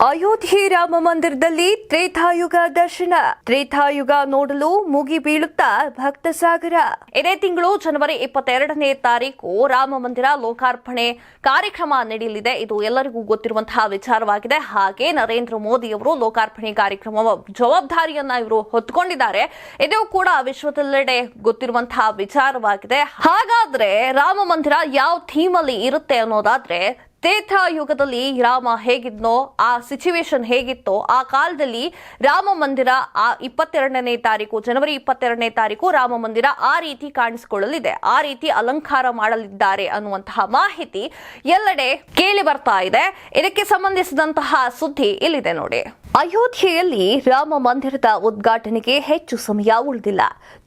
ಅಯೋಧ್ಯೆ ರಾಮ ಮಂದಿರದಲ್ಲಿ ತ್ರೇತಾಯುಗ ದರ್ಶನ. ತ್ರೇತಾಯುಗ ನೋಡಲು ಮುಗಿ ಬೀಳುತ್ತಾ ಭಕ್ತ ಸಾಗರ. ಇದೇ ತಿಂಗಳು ಜನವರಿ 22ನೇ ತಾರೀಕು ರಾಮ ಮಂದಿರ ಲೋಕಾರ್ಪಣೆ ಕಾರ್ಯಕ್ರಮ ನಡೆಯಲಿದೆ. ಇದು ಎಲ್ಲರಿಗೂ ಗೊತ್ತಿರುವಂತಹ ವಿಚಾರವಾಗಿದೆ. ಹಾಗೆ ನರೇಂದ್ರ ಮೋದಿ ಅವರು ಲೋಕಾರ್ಪಣೆ ಕಾರ್ಯಕ್ರಮದ ಜವಾಬ್ದಾರಿಯನ್ನ ಇವರು ಹೊತ್ತುಕೊಂಡಿದ್ದಾರೆ. ಇದು ಕೂಡ ವಿಶ್ವದೆಲ್ಲೆಡೆ ಗೊತ್ತಿರುವಂತಹ ವಿಚಾರವಾಗಿದೆ. ಹಾಗಾದ್ರೆ ರಾಮ ಮಂದಿರ ಯಾವ ಥೀಮ್ ಅಲ್ಲಿ ಇರುತ್ತೆ ಅನ್ನೋದಾದ್ರೆ, ತ್ರೇತಾಯುಗದಲ್ಲಿ ರಾಮ ಹೇಗಿದ್ನೋ, ಆ ಸಿಚುವೇಶನ್ ಹೇಗಿತ್ತೋ ಆ ಕಾಲದಲ್ಲಿ ರಾಮ ಮಂದಿರ 22ನೇ ತಾರೀಕು ಜನವರಿ 22ನೇ ತಾರೀಕು ರಾಮ ಮಂದಿರ ಆ ರೀತಿ ಕಾಣಿಸಿಕೊಳ್ಳಲಿದೆ, ಆ ರೀತಿ ಅಲಂಕಾರ ಮಾಡಲಿದ್ದಾರೆ ಅನ್ನುವಂತಹ ಮಾಹಿತಿ ಎಲ್ಲೆಡೆ ಕೇಳಿ ಬರ್ತಾ ಇದೆ. ಇದಕ್ಕೆ ಸಂಬಂಧಿಸಿದಂತಹ ಸುದ್ದಿ ಇಲ್ಲಿದೆ ನೋಡಿ. ಅಯೋಧ್ಯೆಯಲ್ಲಿ ರಾಮ ಮಂದಿರದ ಉದ್ಘಾಟನೆಗೆ ಹೆಚ್ಚು ಸಮಯ ಉಳಿದಿಲ್ಲ.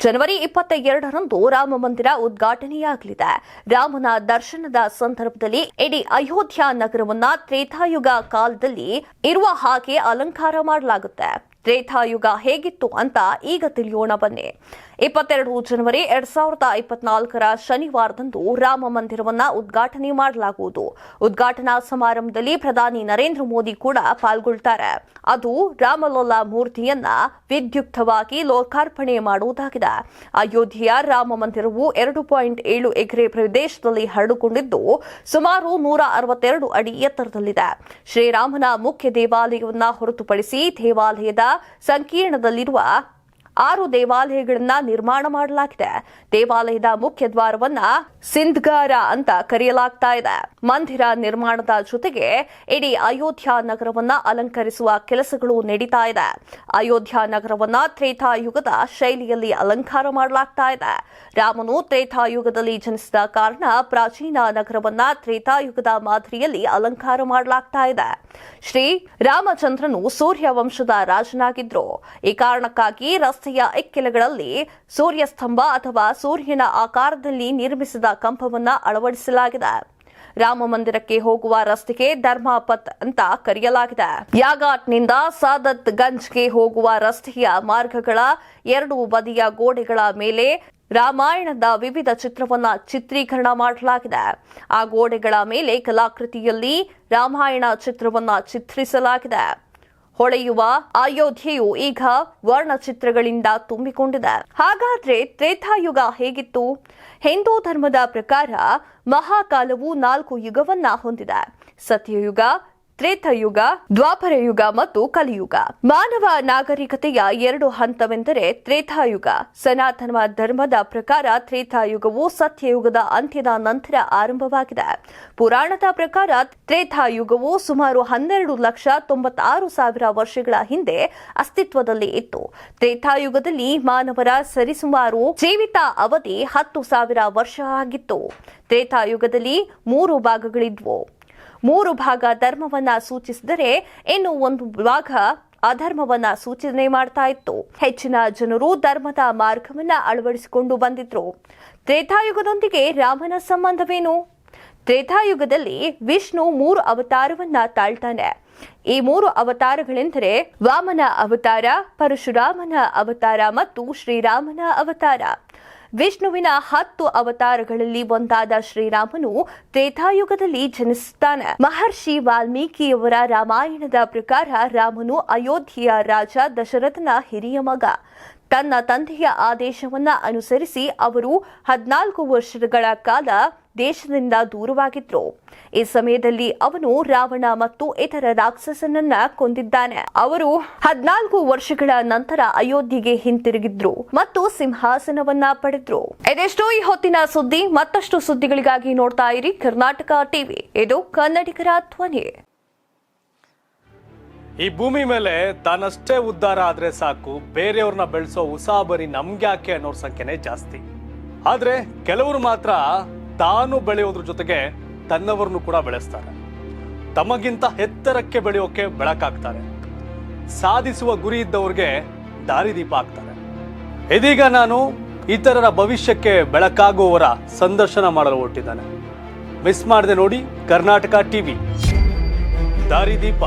ಜನವರಿ 22ರಂದು ರಾಮ ಮಂದಿರ ಉದ್ಘಾಟನೆಯಾಗಲಿದೆ. ರಾಮನ ದರ್ಶನದ ಸಂದರ್ಭದಲ್ಲಿ ಇಡೀ ಅಯೋಧ್ಯ ನಗರವನ್ನ ತ್ರೇತಾಯುಗ ಕಾಲದಲ್ಲಿ ಇರುವ ಹಾಗೆ ಅಲಂಕಾರ ಮಾಡಲಾಗುತ್ತೆ. ತ್ರೇತಾಯುಗ ಹೇಗಿತ್ತು ಅಂತ ಈಗ ತಿಳಿಯೋಣ ಬನ್ನಿ. 22 ಜನವರಿ 2024ರ ಶನಿವಾರದಂದು ರಾಮ ಮಂದಿರವನ್ನ ಉದ್ಘಾಟನೆ ಮಾಡಲಾಗುವುದು. ಉದ್ಘಾಟನಾ ಸಮಾರಂಭದಲ್ಲಿ ಪ್ರಧಾನಿ ನರೇಂದ್ರ ಮೋದಿ ಕೂಡ ಪಾಲ್ಗೊಳ್ತಾರೆ. ಅದು ರಾಮಲಲ್ಲಾ ಮೂರ್ತಿಯನ್ನ ವಿದ್ಯುಕ್ತವಾಗಿ ಲೋಕಾರ್ಪಣೆ ಮಾಡುವುದಾಗಿದೆ. ಅಯೋಧ್ಯೆಯ ರಾಮ ಮಂದಿರವು 2.7 ಎಕರೆ ಪ್ರದೇಶದಲ್ಲಿ ಹರಡಿಕೊಂಡಿದ್ದು ಸುಮಾರು 162 ಅಡಿ ಎತ್ತರದಲ್ಲಿದೆ. ಶ್ರೀರಾಮನ ಮುಖ್ಯ ದೇವಾಲಯವನ್ನ ಹೊರತುಪಡಿಸಿ ದೇವಾಲಯದ ಸಂಕೀರ್ಣದಲ್ಲಿರುವ 6 ದೇವಾಲಯಗಳನ್ನ ನಿರ್ಮಾಣ ಮಾಡಲಾಗಿದೆ. ದೇವಾಲಯದ ಮುಖ್ಯ ದ್ವಾರವನ್ನ ಸಿಂಧ್ಗಾರ ಅಂತ ಕರೆಯಲಾಗ್ತಾ ಇದೆ. ಮಂದಿರ ನಿರ್ಮಾಣದ ಜೊತೆಗೆ ಇಡೀ ಅಯೋಧ್ಯ ನಗರವನ್ನ ಅಲಂಕರಿಸುವ ಕೆಲಸಗಳು ನಡೀತಾ ಇದೆ. ಅಯೋಧ್ಯ ನಗರವನ್ನ ತ್ರೇತಾಯುಗದ ಶೈಲಿಯಲ್ಲಿ ಅಲಂಕಾರ ಮಾಡಲಾಗ್ತಾ ಇದೆ. ರಾಮನು ತ್ರೇತಾಯುಗದಲ್ಲಿ ಜನಿಸಿದ ಕಾರಣ ಪ್ರಾಚೀನ ನಗರವನ್ನ ತ್ರೇತಾಯುಗದ ಮಾದರಿಯಲ್ಲಿ ಅಲಂಕಾರ ಮಾಡಲಾಗ್ತಾ ಇದೆ. ಶ್ರೀ ರಾಮಚಂದ್ರನು ಸೂರ್ಯ ವಂಶದ ರಾಜನಾಗಿದ್ರು. ಈ ಕಾರಣಕ್ಕಾಗಿ ರಸ್ತೆಯ ಇಕ್ಕೆಲಗಳಲ್ಲಿ ಸೂರ್ಯಸ್ತಂಭ ಅಥವಾ ಸೂರ್ಯನ ಆಕಾರದಲ್ಲಿ ನಿರ್ಮಿಸಿದ ಕಂಬವನ್ನ ಅಳವಡಿಸಲಾಗಿದೆ. ರಾಮ ಮಂದಿರಕ್ಕೆ ಹೋಗುವ ರಸ್ತೆಗೆ ಧರ್ಮಪಥ್ ಅಂತ ಕರೆಯಲಾಗಿದೆ. ಯಾಘಾಟ್ನಿಂದ ಸಾದತ್ ಗಂಜ್ಗೆ ಹೋಗುವ ರಸ್ತೆಯ ಮಾರ್ಗಗಳ 2 ಬದಿಯ ಗೋಡೆಗಳ ಮೇಲೆ ರಾಮಾಯಣದ ವಿವಿಧ ಚಿತ್ರವನ್ನ ಚಿತ್ರೀಕರಣ ಮಾಡಲಾಗಿದೆ. ಆ ಗೋಡೆಗಳ ಮೇಲೆ ಕಲಾಕೃತಿಯಲ್ಲಿ ರಾಮಾಯಣ ಚಿತ್ರವನ್ನ ಚಿತ್ರಿಸಲಾಗಿದೆ. ಹೊಳೆಯುವ ಅಯೋಧ್ಯೆಯು ಈಗ ವರ್ಣಚಿತ್ರಗಳಿಂದ ತುಂಬಿಕೊಂಡಿದೆ. ಹಾಗಾದ್ರೆ ತ್ರೇತಾಯುಗ ಹೇಗಿತ್ತು? ಹಿಂದೂ ಧರ್ಮದ ಪ್ರಕಾರ ಮಹಾಕಾಲವು 4 ಯುಗವನ್ನ ಹೊಂದಿದೆ. ಸತ್ಯಯುಗ, ತ್ರೇತಾಯುಗ, ದ್ವಾಪರ ಯುಗ ಮತ್ತು ಕಲಿಯುಗ. ಮಾನವ ನಾಗರಿಕತೆಯ 2 ಹಂತವೆಂದರೆ ತ್ರೇತಾಯುಗ. ಸನಾತನ ಧರ್ಮದ ಪ್ರಕಾರ ತ್ರೇತಾಯುಗವು ಸತ್ಯಯುಗದ ಅಂತ್ಯದ ನಂತರ ಆರಂಭವಾಗಿದೆ. ಪುರಾಣದ ಪ್ರಕಾರ ತ್ರೇತಾಯುಗವು ಸುಮಾರು 12,96,000 ವರ್ಷಗಳ ಹಿಂದೆ ಅಸ್ತಿತ್ವದಲ್ಲಿ ಇತ್ತು. ತ್ರೇತಾಯುಗದಲ್ಲಿ ಮಾನವರ ಸರಿಸುಮಾರು ಜೀವಿತ ಅವಧಿ 10,000 ವರ್ಷ ಆಗಿತ್ತು. ತ್ರೇತಾಯುಗದಲ್ಲಿ 3 ಭಾಗಗಳಿದ್ವು. 3 ಭಾಗ ಧರ್ಮವನ್ನ ಸೂಚಿಸಿದರೆ ಇನ್ನು 1 ಭಾಗ ಅಧರ್ಮವನ್ನ ಸೂಚನೆ ಮಾಡ್ತಾ ಇತ್ತು. ಹೆಚ್ಚಿನ ಜನರು ಧರ್ಮದ ಮಾರ್ಗವನ್ನ ಅಳವಡಿಸಿಕೊಂಡು ಬಂದಿದ್ರು. ತ್ರೇತಾಯುಗದೊಂದಿಗೆ ರಾಮನ ಸಂಬಂಧವೇನು? ತ್ರೇತಾಯುಗದಲ್ಲಿ ವಿಷ್ಣು 3 ಅವತಾರವನ್ನ ತಾಳ್ತಾನೆ. ಈ 3 ಅವತಾರಗಳೆಂದರೆ ವಾಮನ ಅವತಾರ, ಪರಶುರಾಮನ ಅವತಾರ ಮತ್ತು ಶ್ರೀರಾಮನ ಅವತಾರ. ವಿಷ್ಣುವಿನ 10 ಅವತಾರಗಳಲ್ಲಿ ಒಂದಾದ ಶ್ರೀರಾಮನು ತ್ರೇತಾಯುಗದಲ್ಲಿ ಜನಿಸುತ್ತಾನೆ. ಮಹರ್ಷಿ ವಾಲ್ಮೀಕಿಯವರ ರಾಮಾಯಣದ ಪ್ರಕಾರ ರಾಮನು ಅಯೋಧ್ಯೆಯ ರಾಜ ದಶರಥನ ಹಿರಿಯ ಮಗ. ತನ್ನ ತಂದೆಯ ಆದೇಶವನ್ನ ಅನುಸರಿಸಿ ಅವರು 14 ವರ್ಷಗಳ ಕಾಲ ದೇಶದಿಂದ ದೂರವಾಗಿದ್ರು. ಈ ಸಮಯದಲ್ಲಿ ಅವನು ರಾವಣ ಮತ್ತು ಇತರ ರಾಕ್ಷಸನನ್ನ ಕೊಂದಿದ್ದಾನೆ. ಅವರು 14 ವರ್ಷಗಳ ನಂತರ ಅಯೋಧ್ಯೆಗೆ ಹಿಂತಿರುಗಿದ್ರು ಮತ್ತು ಸಿಂಹಾಸನವನ್ನ ಪಡೆದ್ರು. ಇದೆಷ್ಟೋ ಈ ಹೊತ್ತಿನ ಸುದ್ದಿ. ಮತ್ತಷ್ಟು ಸುದ್ದಿಗಳಿಗಾಗಿ ನೋಡ್ತಾ ಇರಿ ಕರ್ನಾಟಕ ಟಿವಿ. ಇದು ಕನ್ನಡಿಗರ ಧ್ವನಿ. ಈ ಭೂಮಿ ಮೇಲೆ ತಾನಷ್ಟೇ ಉದ್ಧಾರ ಆದ್ರೆ ಸಾಕು, ಬೇರೆಯವ್ರನ್ನ ಬೆಳೆಸೋ ಉಸಾಬರಿ ನಮ್ಗ್ಯಾಕೆ ಅನ್ನೋರ್ ಸಂಖ್ಯೆನೇ ಜಾಸ್ತಿ. ಆದ್ರೆ ಕೆಲವರು ಮಾತ್ರ ತಾನು ಬೆಳೆಯೋದ್ರ ಜೊತೆಗೆ ತನ್ನವರನ್ನು ಕೂಡ ಬೆಳೆಸ್ತಾರೆ. ತಮಗಿಂತ ಎತ್ತರಕ್ಕೆ ಬೆಳೆಯೋಕೆ ಬೆಳಕಾಗ್ತಾರೆ. ಸಾಧಿಸುವ ಗುರಿ ಇದ್ದವ್ರಿಗೆ ದಾರಿದೀಪ ಆಗ್ತಾರೆ. ಇದೀಗ ನಾನು ಇತರರ ಭವಿಷ್ಯಕ್ಕೆ ಬೆಳಕಾಗುವವರ ಸಂದರ್ಶನ ಮಾಡಲು ಹೊರಟಿದ್ದಾನೆ. ಮಿಸ್ ಮಾಡದೆ ನೋಡಿ ಕರ್ನಾಟಕ ಟಿವಿ ದಾರಿದೀಪ.